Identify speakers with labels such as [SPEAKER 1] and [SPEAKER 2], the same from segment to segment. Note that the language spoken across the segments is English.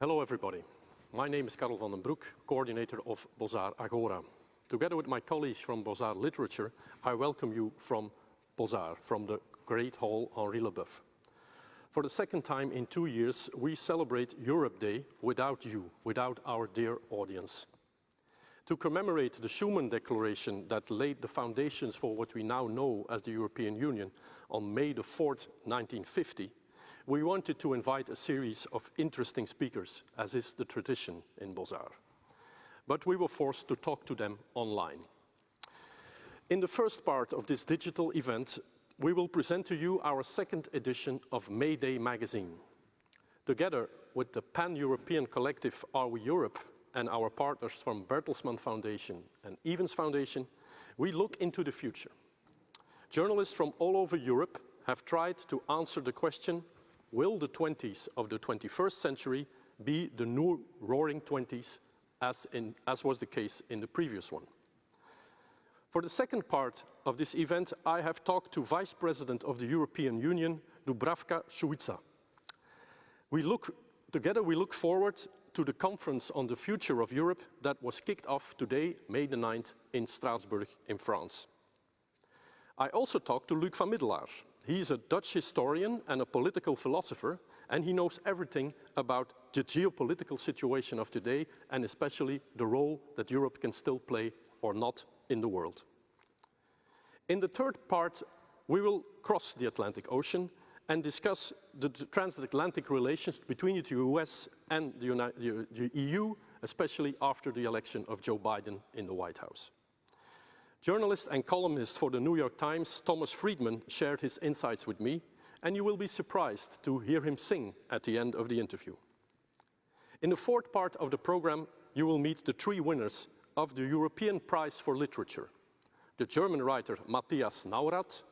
[SPEAKER 1] Hello everybody. My name is Karl van den Broeck, coordinator of BOZAR Agora. Together with my colleagues from BOZAR Literature, I welcome you from BOZAR, from the Great Hall Henri Leboeuf. For the second time in 2 years, we celebrate Europe Day without you, without our dear audience. To commemorate the Schuman Declaration that laid the foundations for what we now know as the European Union on May the 4th, 1950, we wanted to invite a series of interesting speakers, as is the tradition in BOZAR. But we were forced to talk to them online. In the first part of this digital event, we will present to you our second edition of May Day magazine. Together with the pan-European collective Are We Europe and our partners from Bertelsmann Foundation and Evans Foundation, we look into the future. Journalists from all over Europe have tried to answer the question, will the 20s of the 21st century be the new roaring 20s as was the case in the previous one? For the second part of this event, I have talked to Vice President of the European Union, Dubravka Šuica. Together we look forward to the conference on the future of Europe that was kicked off today, May the 9th, in Strasbourg in France. I also talked to Luuk van Middelaar. He's a Dutch historian and a political philosopher, and he knows everything about the geopolitical situation of today, and especially the role that Europe can still play or not in the world. In the third part, we will cross the Atlantic Ocean and discuss the transatlantic relations between the US and the EU, especially after the election of Joe Biden in the White House. Journalist and columnist for the New York Times, Thomas Friedman, shared his insights with me, and you will be surprised to hear him sing at the end of the interview. In the fourth part of the program, you will meet the 3 winners of the European Prize for Literature: the German writer Matthias Naurat,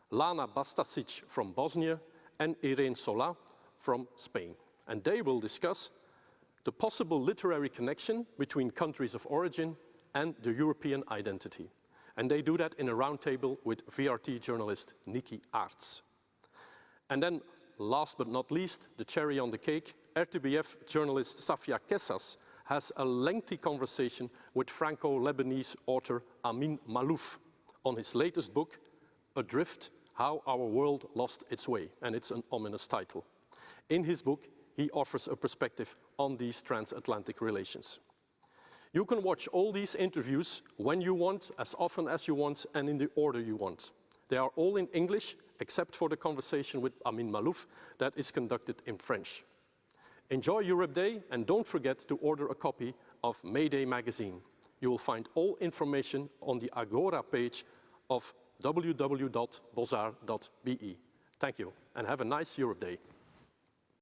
[SPEAKER 1] Lana Bastasic from Bosnia, and Irene Solá from Spain. And they will discuss the possible literary connection between countries of origin and the European identity. And they do that in a roundtable with VRT journalist Nikki Aerts. And then, last but not least, the cherry on the cake, RTBF journalist Safia Kessas has a lengthy conversation with Franco-Lebanese author Amin Maalouf on his latest book, Adrift: How Our World Lost Its Way, and it's an ominous title. In his book, he offers a perspective on these transatlantic relations. You can watch all these interviews when you want, as often as you want, and in the order you want. They are all in English, except for the conversation with Amin Maalouf that is conducted in French. Enjoy Europe Day, and don't forget to order a copy of May Day magazine. You will find all information on the Agora page of www.bozar.be. Thank you, and have a nice Europe Day.